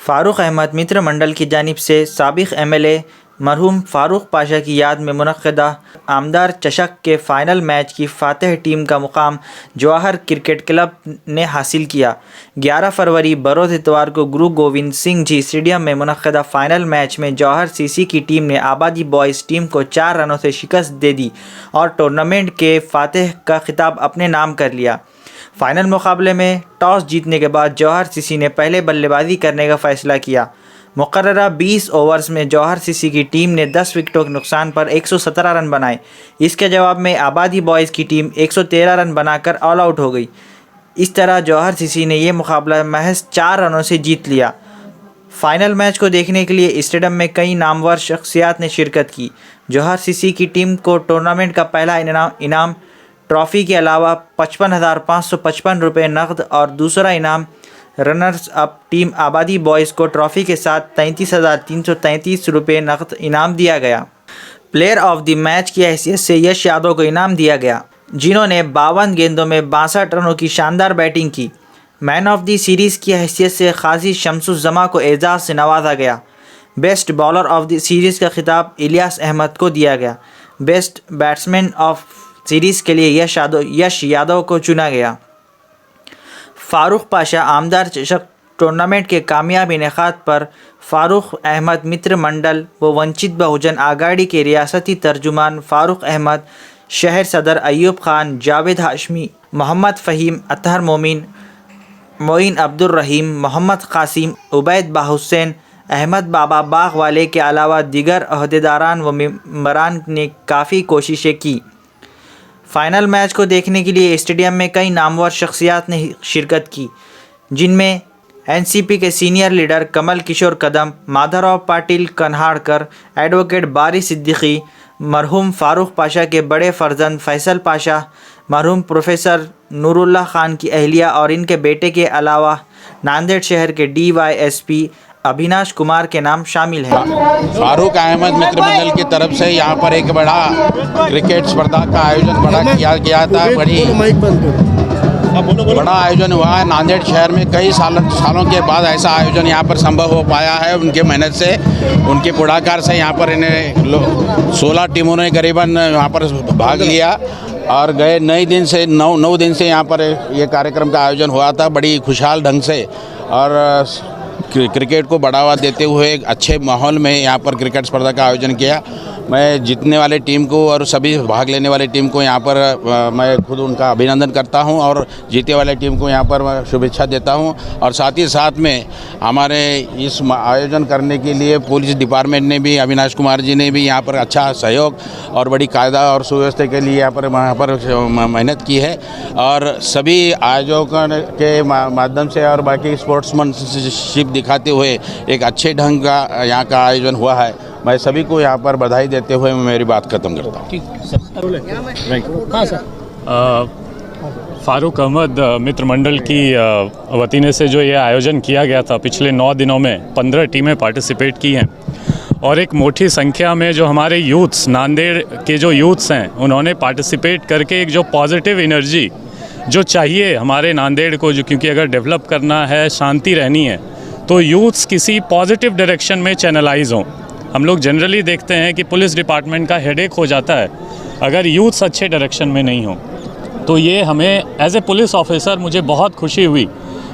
फ़ारूक अहमद मित्र मंडल की जानिब से साबिक़ एमएलए मरहूम फ़ारूक पाशा की याद में मुनक़्क़दा आमदार चशक के फ़ाइनल मैच की फ़ातिह टीम का मुक़ाम जवाहर क्रिकेट क्लब ने हासिल किया। 11 फरवरी बरोज़ इतवार को गुरु गोविंद सिंह जी स्टेडियम में मुनक़्क़दा फ़ाइनल मैच में जवाहर सीसी की टीम ने आबादी बॉयज़ टीम को 4 रनों से शिकस्त दे दी और टूर्नामेंट के फ़ातिह का खिताब अपने नाम कर लिया। फ़ाइनल मुकाबले में टॉस जीतने के बाद जवाहर सीसी ने पहले बल्लेबाजी करने का फ़ैसला किया। मुकर्ररा 20 ओवर्स में जवाहर सीसी की टीम ने 10 विकेटों के नुकसान पर 117 रन बनाए। इसके जवाब में आबादी बॉयज़ की टीम 113 रन बनाकर ऑल आउट हो गई। इस तरह जवाहर सीसी ने यह मुकाबला महज 4 रनों से जीत लिया। फ़ाइनल मैच को देखने के लिए स्टेडियम में कई नामवर शख्सियात ने शिरकत की। जवाहर सीसी की टीम को टूर्नामेंट का पहला इनाम ट्रॉफ़ी के अलावा 55,555 रुपये नकद और दूसरा इनाम रनर्स अप टीम आबादी बॉयज़ को ट्रॉफ़ी के साथ 33,333 रुपये नकद इनाम दिया गया। प्लेयर ऑफ द मैच की हैसियत से यश यादव को इनाम दिया गया, जिन्होंने 52 गेंदों में 62 रनों की शानदार बैटिंग की। मैन ऑफ द सीरीज़ की हैसियत से काजी शमसुज़्ज़मा को एजाज़ से नवाजा गया। Best bowler of the series का खिताब इलियास अहमद को दिया गया। बेस्ट बैट्समैन ऑफ सीरीज़ के लिए यश यादव को चुना गया। फ़ारूक पाशा आमदार चशक टूर्नामेंट के कामयाब इनेकाद पर फ़ारूक अहमद मित्र मंडल व वंचित बहुजन आघाड़ी के रियासती तर्जुमान फ़ारूक अहमद, शहर सदर अयूब खान, जावेद हाशमी, मोहम्मद फ़हीम, अतहर मोमिन, मोइन अब्दुल रहीम, मोहम्मद कासिम, उबैद बाहुसैन, अहमद बाबा बाग वाले के अलावा दीगर अहदेदारान व मेंबरान ने काफ़ी कोशिशें की। फ़ाइनल मैच को देखने के लिए स्टेडियम में कई नामवर शख्सियात ने शिरकत की, जिनमें एनसीपी के senior leader Kamal Kishor Kadam, Madhavrao Patil कन्हाड़कर, advocate बारी सिद्दीकी, मरहूम फ़ारूक पाशा के बड़े फर्जंद फैसल पाशा, मरहूम प्रोफेसर नूरुल्लाह खान की अहलिया और इनके बेटे के अलावा नांदेड़ शहर के DYSP अभिनाश कुमार के नाम शामिल हैं। फ़ारूक अहमद मित्र मंडल की तरफ से यहाँ पर एक बड़ा क्रिकेट स्पर्धा का आयोजन किया गया था। बड़ा आयोजन हुआ है। नांदेड़ शहर में कई सालों के बाद ऐसा आयोजन यहाँ पर संभव हो पाया है। उनके मेहनत से, उनके पुढ़ाकार से यहाँ पर इन्हें 16 टीमों ने करीबन यहाँ पर भाग लिया और गए 9 दिन से यहाँ पर ये कार्यक्रम का आयोजन हुआ था बड़ी खुशहाल ढंग से। और क्रिकेट को बढ़ावा देते हुए एक अच्छे माहौल में यहाँ पर क्रिकेट स्पर्धा का आयोजन किया। मैं जीतने वाले टीम को और सभी भाग लेने वाले टीम को यहाँ पर मैं खुद उनका अभिनंदन करता हूँ और जीतने वाले टीम को यहाँ पर मैं शुभेच्छा देता हूँ। और साथ ही साथ में हमारे इस आयोजन करने के लिए पुलिस डिपार्टमेंट ने भी, अविनाश कुमार जी ने भी यहाँ पर अच्छा सहयोग और बड़ी कायदा और सुव्यवस्था के लिए यहाँ पर मेहनत की है। और सभी आयोजकों के माध्यम से और बाकी स्पोर्ट्समैनशिप दिखाते हुए एक अच्छे ढंग का यहाँ का आयोजन हुआ है। मैं सभी को यहाँ पर बधाई देते हुए मैं मेरी बात ख़त्म करता हूँ। फ़ारूक अहमद मित्र मंडल की वतीने से जो ये आयोजन किया गया था, पिछले 9 दिनों में 15 टीमें पार्टिसिपेट की हैं और एक मोटी संख्या में जो हमारे यूथ्स, नांदेड़ के जो यूथ्स हैं, उन्होंने पार्टिसिपेट करके एक जो पॉजिटिव एनर्जी जो चाहिए हमारे नांदेड़ को, जो क्योंकि अगर डेवलप करना है, शांति रहनी है, तो यूथ्स किसी पॉजिटिव डायरेक्शन में चैनलाइज हों। हम लोग जनरली देखते हैं कि पुलिस डिपार्टमेंट का हेडेक हो जाता है अगर यूथ्स अच्छे डायरेक्शन में नहीं हो। तो ये हमें एज ए पुलिस ऑफिसर मुझे बहुत खुशी हुई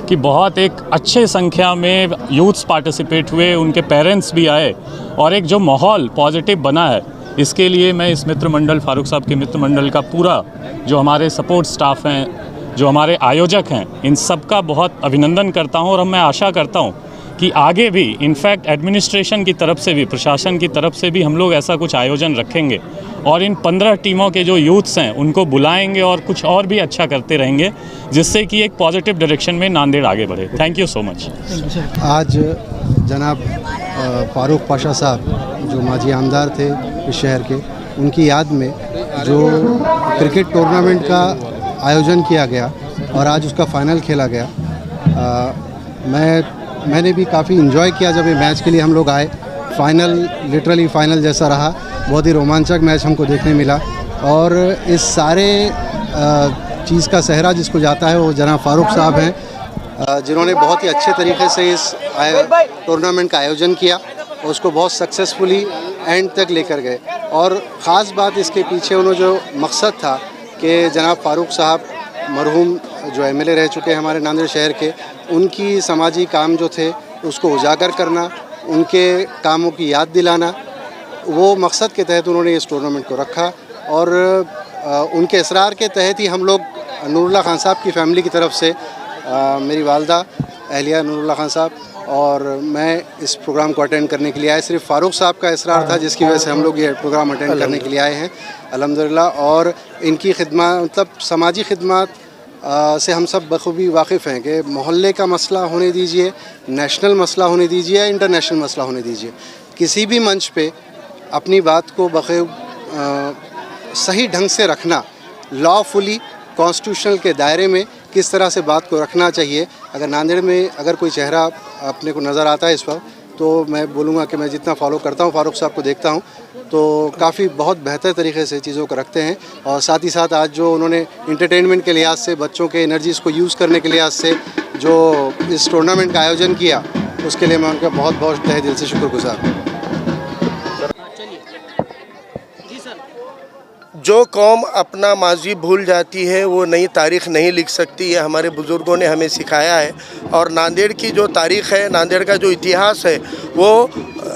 कि बहुत एक अच्छे संख्या में यूथ्स पार्टिसिपेट हुए, उनके पेरेंट्स भी आए और एक जो माहौल पॉजिटिव बना है, इसके लिए मैं इस मित्र मंडल, फ़ारूक साहब के मित्र मंडल का पूरा जो हमारे सपोर्ट स्टाफ हैं, जो हमारे आयोजक हैं, इन सब का बहुत अभिनंदन करता हूँ। और मैं आशा करता हूँ कि आगे भी, इनफैक्ट एडमिनिस्ट्रेशन की तरफ से भी, प्रशासन की तरफ से भी हम लोग ऐसा कुछ आयोजन रखेंगे और इन 15 टीमों के जो यूथ्स हैं उनको बुलाएंगे और कुछ और भी अच्छा करते रहेंगे, जिससे कि एक पॉजिटिव डायरेक्शन में नांदेड़ आगे बढ़े। Thank you so much. आज जनाब फ़ारूक पाशा साहब जो माजी आमदार थे इस शहर के, उनकी याद में जो क्रिकेट टूर्नामेंट का आयोजन किया गया और आज उसका फ़ाइनल खेला गया, मैंने भी काफ़ी इन्जॉय किया जब ये मैच के लिए हम लोग आए। फ़ाइनल लिटरली फ़ाइनल जैसा रहा, बहुत ही रोमांचक मैच हमको देखने मिला। और इस सारे चीज़ का सहरा जिसको जाता है वो जनाब फ़ारूक साहब हैं। जिन्होंने बहुत ही अच्छे तरीके से इस टूर्नामेंट का आयोजन किया, उसको बहुत सक्सेसफुली एंड तक लेकर गए। और ख़ास बात इसके पीछे उन्होंने जो मकसद था कि जनाब फ़ारूक साहब मरहूम जो एमएलए रह चुके हैं हमारे नांदेड़ शहर के, उनकी समाजी काम जो थे उसको उजागर करना, उनके कामों की याद दिलाना, वो मकसद के तहत उन्होंने इस टूर्नामेंट को रखा। और उनके इसरार के तहत ही हम लोग नूरुल्लाह खान साहब की फ़ैमिली की तरफ से मेरी वालदा अहलिया नूरुल्लाह खान साहब और मैं इस प्रोग्राम को अटेंड करने के लिए आए। सिर्फ फ़ारूक साहब का इसरार था जिसकी वजह से हम लोग ये प्रोग्राम अटेंड करने के लिए आए हैं, अल्हम्दुलिल्लाह। और इनकी खिदमत मतलब समाजी खिदमत से हम सब बखूबी वाकिफ़ हैं कि मोहल्ले का मसला होने दीजिए, नेशनल मसला होने दीजिए या इंटरनेशनल मसला होने दीजिए, किसी भी मंच पे अपनी बात को बखूब सही ढंग से रखना, लॉफुली कॉन्स्टिट्यूशनल के दायरे में किस तरह से बात को रखना चाहिए। अगर नांदेड़ में अगर कोई चेहरा अपने को नज़र आता है इस वक्त, तो मैं बोलूँगा कि मैं जितना फॉलो करता हूँ फ़ारूक साहब को देखता हूँ तो काफ़ी बहुत बेहतर तरीके से चीज़ों को रखते हैं। और साथ ही साथ आज जो उन्होंने इंटरटेनमेंट के लिहाज से, बच्चों के एनर्जीज़ को यूज़ करने के लिहाज से जो इस टूर्नामेंट का आयोजन किया, उसके लिए मैं उनका बहुत बहुत तहे दिल से शुक्रगुज़ार हूँ। जो कौम अपना माजी भूल जाती है वो नई तारीख़ नहीं लिख सकती, ये हमारे बुज़ुर्गों ने हमें सिखाया है। और नांदेड़ की जो तारीख़ है, नांदेड़ का जो इतिहास है, वो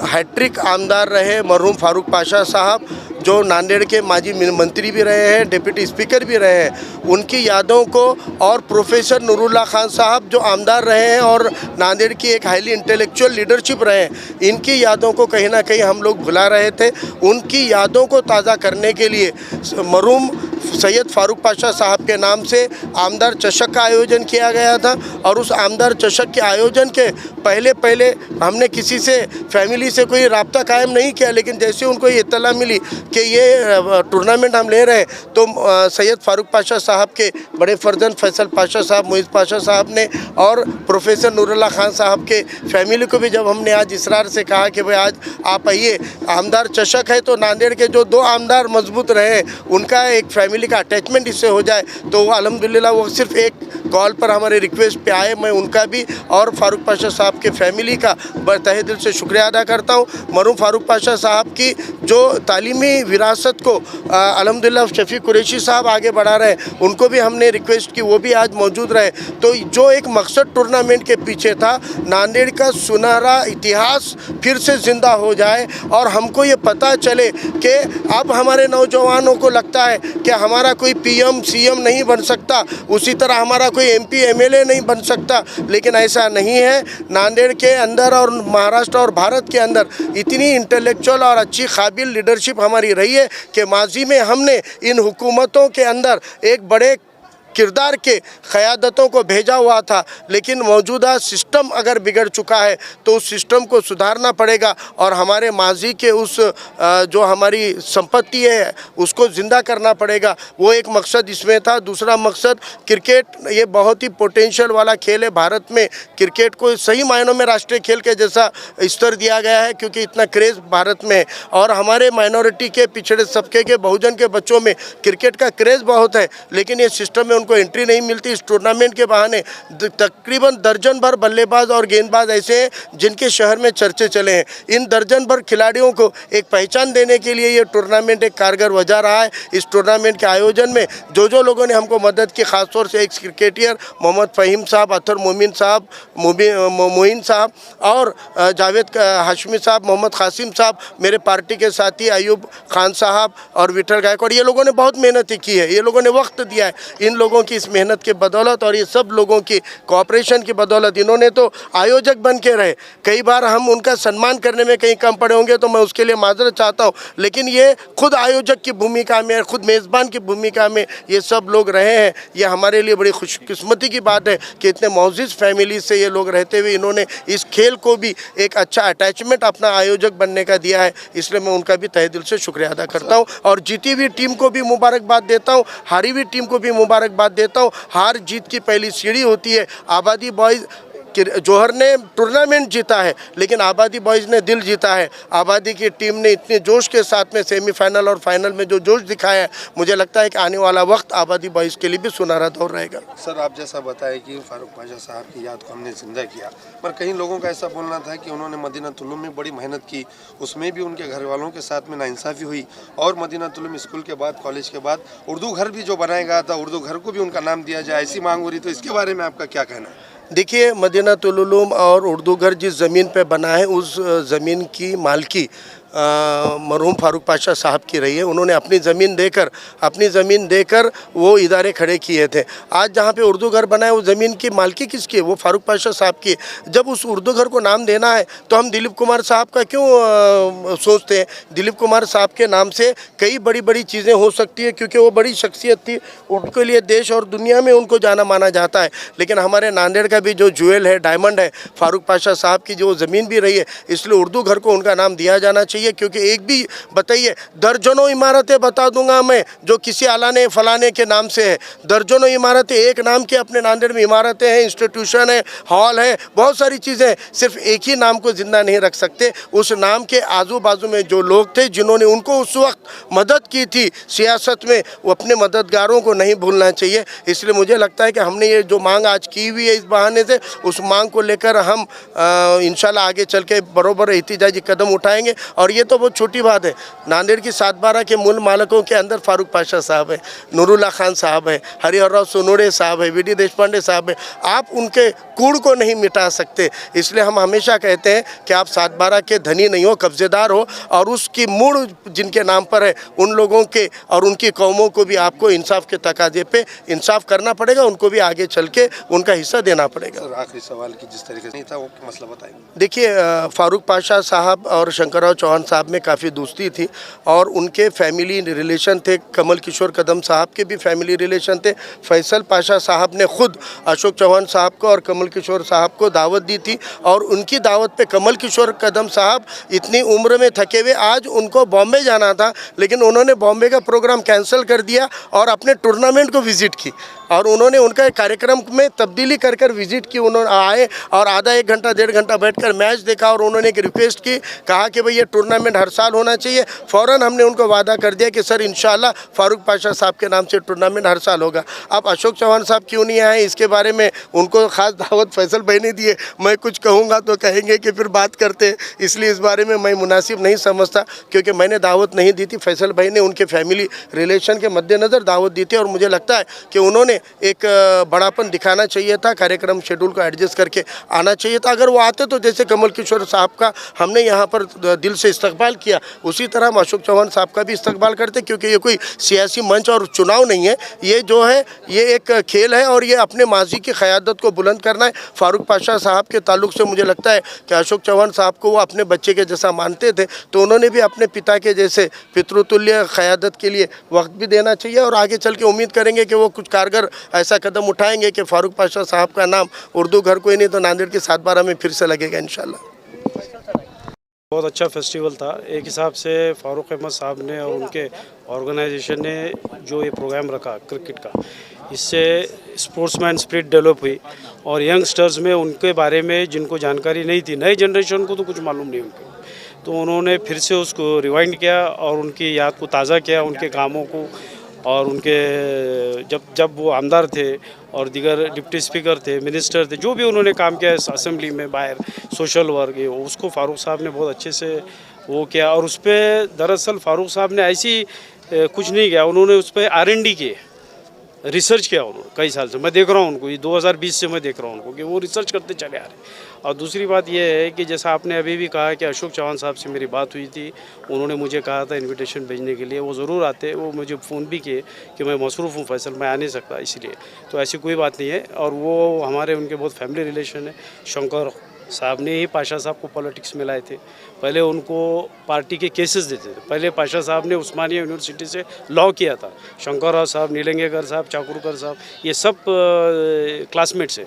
हैट्रिक आमदार रहे मरहूम फ़ारूक पाशा साहब, जो नांदेड़ के माजी मंत्री भी रहे हैं, डिप्टी स्पीकर भी रहे हैं, उनकी यादों को, और प्रोफेसर नूरुल्लाह खान साहब जो आमदार रहे हैं और नांदेड़ की एक हाईली इंटेलेक्चुअल लीडरशिप रहे हैं, इनकी यादों को कहीं ना कहीं हम लोग भुला रहे थे। उनकी यादों को ताज़ा करने के लिए मरहूम सैयद फ़ारूक पाशा साहब के नाम से आमदार चषक का आयोजन किया गया था। और उस आमदार चषक के आयोजन के पहले हमने किसी से फैमिली से कोई राब्ता कायम नहीं किया, लेकिन जैसे उनको ये इत्तला मिली कि ये टूर्नामेंट हम ले रहे हैं, तो सैयद फ़ारूक पाशा साहब के बड़े फर्जंद फैसल पाशा साहब, मोइज़ पाशा साहब ने और प्रोफेसर नूरुल्लाह खान साहब के फैमिली को भी जब हमने आज इसरार से कहा कि भाई आज आप आइए, आमदार चषक है, तो नांदेड़ के जो दो आमदार मजबूत रहे उनका एक फैमिली का अटैचमेंट इससे हो जाए, तो अल्हम्दुलिल्लाह वो सिर्फ एक कॉल पर हमारे रिक्वेस्ट पे आए। मैं उनका भी और फ़ारूक पाशा साहब के फैमिली का तहे दिल से शुक्रिया अदा करता हूँ। मरहूम फ़ारूक पाशा साहब की जो तालीमी विरासत को अल्हम्दुलिल्लाह शफ़ीक़ कुरैशी साहब आगे बढ़ा रहे हैं, उनको भी हमने रिक्वेस्ट की, वो भी आज मौजूद रहे। तो जो एक मकसद टूर्नामेंट के पीछे था, नांदेड़ का सुनहरा इतिहास फिर से ज़िंदा हो जाए और हमको ये पता चले कि अब हमारे नौजवानों को लगता है कि हमारा कोई पीएम सीएम नहीं बन सकता, उसी तरह हमारा कोई एमपी एमएलए नहीं बन सकता, लेकिन ऐसा नहीं है। नांदेड़ के अंदर और महाराष्ट्र और भारत के अंदर इतनी इंटेलेक्चुअल और अच्छी काबिल लीडरशिप हमारी रही है कि माजी में हमने इन हुकूमतों के अंदर एक बड़े किरदार के क़यादतों को भेजा हुआ था, लेकिन मौजूदा सिस्टम अगर बिगड़ चुका है तो उस सिस्टम को सुधारना पड़ेगा और हमारे माजी के उस जो हमारी संपत्ति है उसको ज़िंदा करना पड़ेगा। वो एक मकसद इसमें था। दूसरा मकसद, क्रिकेट ये बहुत ही पोटेंशियल वाला खेल है। भारत में क्रिकेट को सही मायनों में राष्ट्रीय खेल के जैसा स्तर दिया गया है, क्योंकि इतना क्रेज़ भारत में है और हमारे माइनॉरिटी के, पिछड़े तबके के, बहुजन के बच्चों में क्रिकेट का क्रेज़ बहुत है, लेकिन ये सिस्टम में उनको एंट्री नहीं मिलती। इस टूर्नामेंट के बहाने तकरीबन दर्जन भर बल्लेबाज और गेंदबाज ऐसे हैं जिनके शहर में चर्चे चले हैं। इन दर्जन भर खिलाड़ियों को एक पहचान देने के लिए ये टूर्नामेंट एक कारगर वजह रहा है। इस टूर्नामेंट के आयोजन में जो लोगों ने हमको मदद की, ख़ासतौर से एक क्रिकेटर मोहम्मद फ़हीम साहब, अतर मोमिन साहब, मोइन साहब और जावेद हाशमी साहब, मोहम्मद कासिम साहब, मेरे पार्टी के साथी अयूब खान साहब और विठल गायकवाड़, ये लोगों ने बहुत मेहनत की है, ये लोगों ने वक्त दिया है। इन लोगों की इस मेहनत के बदौलत और ये सब लोगों की कोऑपरेशन की बदौलत इन्होंने तो आयोजक बन के रहे। कई बार हम उनका सम्मान करने में कहीं कम पड़े होंगे तो मैं उसके लिए माजरत चाहता हूँ, लेकिन ये खुद आयोजक की भूमिका में, खुद मेज़बान की भूमिका में ये सब लोग रहे हैं। ये हमारे लिए बड़ी खुशकिस्मती की बात है कि इतने मोअज़्ज़िज़ फैमिली से ये लोग रहते हुए इन्होंने इस खेल को भी एक अच्छा अटैचमेंट अपना आयोजक बनने का दिया है। इसलिए मैं उनका भी तहे दिल से शुक्रिया अदा करता हूँ और जीती हुई टीम को भी मुबारकबाद देता हूँ, हारी हुई टीम को भी मुबारकबाद देता हूँ। हार जीत की पहली सीढ़ी होती है। आबादी बॉयज़ जौहर ने टूर्नामेंट जीता है, लेकिन आबादी बॉयज़ ने दिल जीता है। आबादी की टीम ने इतने जोश के साथ में सेमीफाइनल और फाइनल में जो जोश दिखाया है, मुझे लगता है कि आने वाला वक्त आबादी बॉयज़ के लिए भी सुनहरा दौर रहेगा। सर, आप जैसा बताए कि फारूक पाशा साहब की याद को हमने जिंदा किया, पर कई लोगों का ऐसा बोलना था कि उन्होंने मदीनातुल उलूम में बड़ी मेहनत की, उसमें भी उनके घर वालों के साथ में नाइंसाफ़ी हुई, और मदीनातुल उलूम स्कूल के बाद, कॉलेज के बाद उर्दू घर भी जो बनाया गया था, उर्दू घर को भी उनका नाम दिया जाए, ऐसी मांग हो रही, तो इसके बारे में आपका क्या कहना है? देखिए, मदीनातुल उलूम और उर्दू घर जिस ज़मीन पे बना है, उस ज़मीन की मालकी मरहूम फारूक पाशा साहब की रही है। उन्होंने अपनी ज़मीन देकर वो इदारे खड़े किए थे। आज जहाँ पे उर्दू घर बना है, वो ज़मीन की मालकी किसकी है? वो फारूक पाशा साहब की है। जब उस उर्दू घर को नाम देना है तो हम दिलीप कुमार साहब का क्यों सोचते हैं? दिलीप कुमार साहब के नाम से कई बड़ी बड़ी चीज़ें हो सकती है, क्योंकि वो बड़ी शख्सियत थी, उनके लिए देश और दुनिया में उनको जाना माना जाता है। लेकिन हमारे नांदेड़ का भी जो ज्वेल है, डायमंड है, फारूक पाशा साहब की जो ज़मीन भी रही है, इसलिए उर्दू घर को उनका नाम दिया जाना चाहिए। क्योंकि एक भी बताइए, दर्जनों इमारतें बता दूंगा मैं जो किसी आलाने फलाने के नाम से है। दर्जनों इमारतें एक नाम की अपने नांदेड़ में इमारतें हैं, इंस्टीट्यूशन है, हॉल है, बहुत सारी चीज़ें। सिर्फ एक ही नाम को जिंदा नहीं रख सकते। उस नाम के आजू बाजू में जो लोग थे, जिन्होंने उनको उस वक्त मदद की थी सियासत में, वो अपने मददगारों को नहीं भूलना चाहिए। इसलिए मुझे लगता है कि हमने ये जो मांग आज की हुई है, इस बहाने से उस मांग को लेकर हम इंशाल्लाह आगे चल के बराबर एहतिजाजी कदम उठाएंगे। और ये तो बहुत छोटी बात है। नांदेड़ की 7/12 के मूल मालिकों के अंदर फारूक पाशा साहब है, नूरुल्ला खान साहब है, हरिहरराव सोनोड़े साहब है, वीडी देशपांडे साहब है। आप उनके कूड़ को नहीं मिटा सकते। इसलिए हम हमेशा कहते हैं कि आप 7/12 के धनी नहीं हो, कब्जेदार हो, और उसकी मूड़ जिनके नाम पर है, उन लोगों के और उनकी कौमों को भी आपको इंसाफ के तकाजे पे इंसाफ करना पड़ेगा। उनको भी आगे चल के उनका हिस्सा देना पड़ेगा। सर, आखिरी सवाल की जिस तरीके से नहीं था, वो मसला बताएंगे। देखिए, फारूक पाशा साहब और शंकरराव चौहान साहब में काफ़ी दोस्ती थी, और उनके फैमिली रिलेशन थे। कमल किशोर कदम साहब के भी फैमिली रिलेशन थे। फैसल पाशा साहब ने खुद अशोक चौहान साहब को और कमल किशोर साहब को दावत दी थी, और उनकी दावत पे कमल किशोर कदम साहब इतनी उम्र में थके हुए, आज उनको बॉम्बे जाना था, लेकिन उन्होंने बॉम्बे का प्रोग्राम कैंसिल कर दिया और अपने टूर्नामेंट को विज़िट की, और उन्होंने उनका कार्यक्रम में तब्दीली कर कर विज़िट की। उन्होंने आए और आधा 1 घंटा 1.5 घंटा बैठकर मैच देखा, और उन्होंने एक रिक्वेस्ट की, कहा कि भाई ये टूर्नामेंट हर साल होना चाहिए। फ़ौरन हमने उनको वादा कर दिया कि सर इंशाल्लाह फारूक पाशा साहब के नाम से टूर्नामेंट हर साल होगा। अब अशोक चौहान साहब क्यों नहीं आए, इसके बारे में उनको ख़ास दावत फैसल भाई ने दी है। मैं कुछ कहूँगा तो कहेंगे कि फिर बात करते हैं, इसलिए इस बारे में मैं मुनासिब नहीं समझता, क्योंकि मैंने दावत नहीं दी थी। फैसल भाई ने उनके फैमिली रिलेशन के मद्देनज़र दावत दी थी, और मुझे लगता है कि उन्होंने एक बड़ापन दिखाना चाहिए था, कार्यक्रम शेड्यूल को एडजस्ट करके आना चाहिए था। अगर वो आते तो जैसे कमल किशोर साहब का हमने यहाँ पर दिल से इस्तकबाल किया, उसी तरह हम अशोक चौहान साहब का भी इस्तकबाल करते, क्योंकि ये कोई सियासी मंच और चुनाव नहीं है। ये जो है, ये एक खेल है, और ये अपने माजी की क़यादत को बुलंद करना है। फारूक पाशा साहब के ताल्लुक़ से मुझे लगता है कि अशोक चौहान साहब को वो अपने बच्चे के जैसा मानते थे, तो उन्होंने भी अपने पिता के जैसे पितृतुल्य क़यादत के लिए वक्त भी देना चाहिए। और आगे चल के उम्मीद करेंगे कि वो कुछ कारगर ऐसा कदम उठाएंगे कि फारूक पाशा साहब का नाम उर्दू घर को ही नहीं तो नांदेड़ की 7/12 में फिर से लगेगा इंशाल्लाह। बहुत अच्छा फेस्टिवल था। एक हिसाब से फारूक अहमद साहब ने और उनके ऑर्गेनाइजेशन ने जो ये प्रोग्राम रखा क्रिकेट का, इससे स्पोर्ट्समैन स्पिरिट डेवलप हुई, और यंगस्टर्स में उनके बारे में जिनको जानकारी नहीं थी, नई जनरेशन को तो कुछ मालूम नहीं उनको, तो उन्होंने फिर से उसको रिवाइंड किया और उनकी याद को ताज़ा किया, उनके कामों को, और उनके जब वो आमदार थे और दीगर डिप्टी स्पीकर थे, मिनिस्टर थे, जो भी उन्होंने काम किया असेंबली में, बाहर सोशल वर्क, उसको फारूक साहब ने बहुत अच्छे से वो किया। और उस पर दरअसल फारूक साहब ने ऐसी कुछ नहीं किया, उन्होंने उस पर R&D किए, रिसर्च किया उन्होंने कई साल से। मैं देख रहा हूँ उनको, ये 2020 से मैं देख रहा हूँ उनको कि वो रिसर्च करते चले आ रहे। और दूसरी बात ये है कि जैसा आपने अभी भी कहा कि अशोक चौहान साहब से मेरी बात हुई थी, उन्होंने मुझे कहा था इनविटेशन भेजने के लिए, वो ज़रूर आते। वो मुझे फ़ोन भी किए कि मैं मसरूफ़ हूँ फैसल, मैं आ नहीं सकता, इसलिए। तो ऐसी कोई बात नहीं है। और वो हमारे उनके बहुत फैमिली रिलेशन है। शंकर साहब ने ही पाशा साहब को पॉलिटिक्स में लाए थे। पहले उनको पार्टी के केसेस देते थे। पहले पाशा साहब ने उस्मानिया यूनिवर्सिटी से लॉ किया था। शंकर राव साहब, नीलंगेकर साहब, चाकुरकर साहब, ये सब क्लासमेट्स हैं।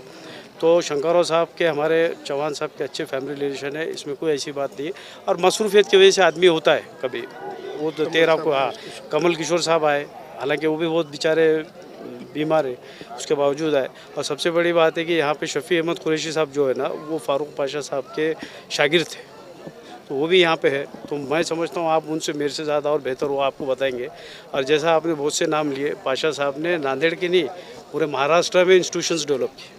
तो शंकर राव साहब के, हमारे चौहान साहब के अच्छे फैमिली रिलेशन है, इसमें कोई ऐसी बात नहीं है। और मसरूफियत की वजह से आदमी होता है कभी, वो तो 13 को, हाँ, कमल किशोर साहब आए, हालांकि वो भी बहुत बेचारे बीमार है, उसके बावजूद आए। और सबसे बड़ी बात है कि यहाँ पे शफ़ी अहमद कुरैशी साहब जो है ना, वो फ़ारूक पाशा साहब के शागिर्द थे, तो वो भी यहाँ पे है। तो मैं समझता हूँ आप उनसे मेरे से ज़्यादा और बेहतर वो आपको बताएंगे। और जैसा आपने बहुत से नाम लिए, पाशा साहब ने नांदेड़ के नहीं पूरे महाराष्ट्र में इंस्टीट्यूशंस डेवलप किए,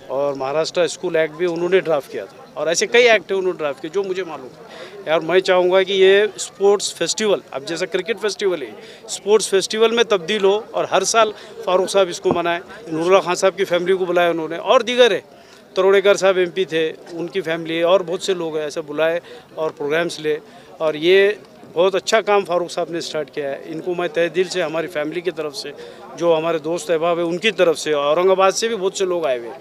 और महाराष्ट्र स्कूल एक्ट भी उन्होंने ड्राफ्ट किया था, और ऐसे कई एक्ट है उन्होंने ड्राफ्ट किए जो मुझे मालूम है। यार मैं चाहूँगा कि ये स्पोर्ट्स फेस्टिवल, अब जैसा क्रिकेट फेस्टिवल है, स्पोर्ट्स फेस्टिवल में तब्दील हो, और हर साल फ़ारूक साहब इसको मनाएं। नूरुल्लाह खान साहब की फैमिली को बुलाया उन्होंने, और दीगर है, तरोड़ेकर साहब एमपी थे, उनकी फैमिली है, और बहुत से लोग हैं, ऐसे बुलाए और प्रोग्राम्स ले। और ये बहुत अच्छा काम फ़ारूक साहब ने स्टार्ट किया है। इनको मैं तहे दिल से, हमारी फैमिली की तरफ से, जो हमारे दोस्त अहबाब है उनकी तरफ से, औरंगाबाद से भी बहुत से लोग आए हुए,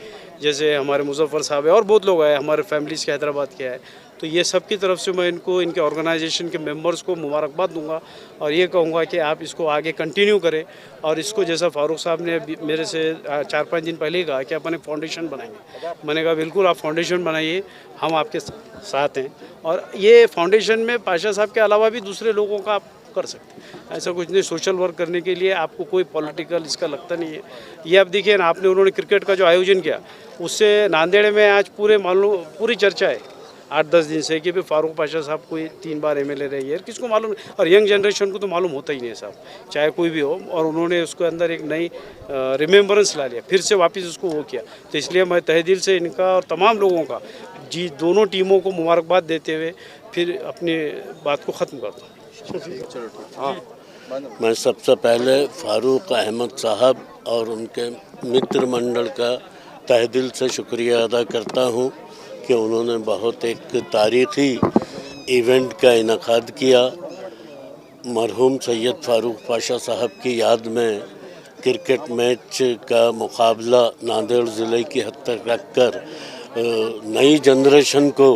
जैसे हमारे मुजफ्फर साहब है और बहुत लोग आए, हमारे फैमिलीज़ के हैदराबाद के आए। तो ये सब की तरफ से मैं इनको, इनके ऑर्गेनाइजेशन के मेंबर्स को मुबारकबाद दूंगा, और ये कहूँगा कि आप इसको आगे कंटिन्यू करें। और इसको जैसा फ़ारूक साहब ने मेरे से 4-5 दिन पहले ही कहा कि अपन एक फाउंडेशन बनाएंगे, मैंने कहा बिल्कुल आप फाउंडेशन बनाइए, हम आपके साथ हैं। और ये फाउंडेशन में पाशा साहब के अलावा भी दूसरे लोगों का आप कर सकते हैं, ऐसा कुछ नहीं। सोशल वर्क करने के लिए आपको कोई पॉलिटिकल इसका लगता नहीं है। ये आप देखिए ना, आपने उन्होंने क्रिकेट का जो आयोजन किया, उससे नांदेड़ में आज पूरी चर्चा है 8-10 दिन से कि भाई फ़ारूक पाशा साहब कोई 3 बार एमएलए रही है, किसको मालूम नहीं, और यंग जनरेशन को तो मालूम होता ही नहीं है साहब, चाहे कोई भी हो। और उन्होंने उसके अंदर एक नई रिमेम्बरेंस ला लिया, फिर से वापस उसको वो किया। तो इसलिए मैं तहे दिल से इनका और तमाम लोगों का, जी दोनों टीमों को मुबारकबाद देते हुए फिर अपनी बात को ख़त्म करता हूँ। मैं सबसे पहले फ़ारूक अहमद साहब और उनके मित्र मंडल का तहे दिल से शुक्रिया अदा करता हूँ कि उन्होंने बहुत एक तारीख़ी इवेंट का इनेकाद किया। मरहूम सैयद फ़ारूक पाशा साहब की याद में क्रिकेट मैच का मुकाबला नांदेड़ ज़िले की हद तक रखकर नई जनरेशन को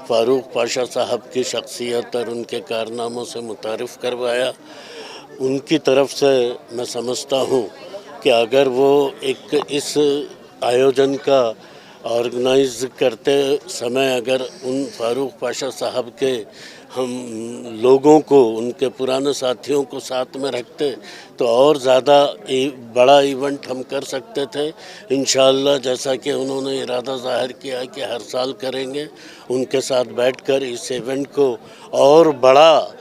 फ़ारूक पाशा साहब की शख्सियत और उनके कारनामों से मुतारिफ़ करवाया। उनकी तरफ से मैं समझता हूँ कि अगर वो एक इस आयोजन का ऑर्गेनाइज करते समय अगर उन फ़ारूक पाशा साहब के हम लोगों को, उनके पुराने साथियों को साथ में रखते तो और ज़्यादा बड़ा इवेंट हम कर सकते थे। इंशाअल्लाह जैसा कि उन्होंने इरादा ज़ाहिर किया कि हर साल करेंगे, उनके साथ बैठकर इस इवेंट को और बड़ा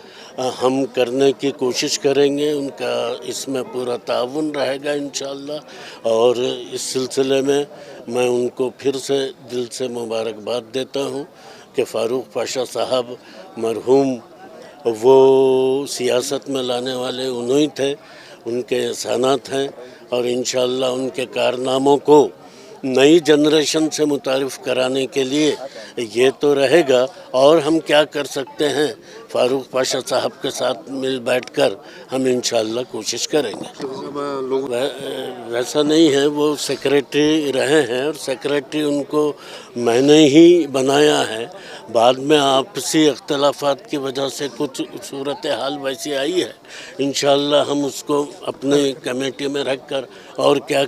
हम करने की कोशिश करेंगे। उनका इसमें पूरा ताउन रहेगा इंशाअल्लाह। और इस सिलसिले में मैं उनको फिर से दिल से मुबारकबाद देता हूँ कि फ़ारूक पाशा साहब मरहूम वो सियासत में लाने वाले उन्हीं थे, उनके एहसानात हैं, और इंशाअल्लाह उनके कारनामों को नई जनरेशन से मुतारिफ़ कराने के लिए ये तो रहेगा। और हम क्या कर सकते हैं, फ़ारूक पाशा साहब के साथ मिल बैठकर हम इंशाअल्लाह कोशिश करेंगे। वैसा नहीं है, वो सेक्रेटरी रहे हैं और सेक्रेटरी उनको मैंने ही बनाया है। बाद में आपसी अख्तलाफात की वजह से कुछ सूरत हाल वैसी आई है। इंशाअल्लाह हम उसको अपने कमेटी में रखकर और क्या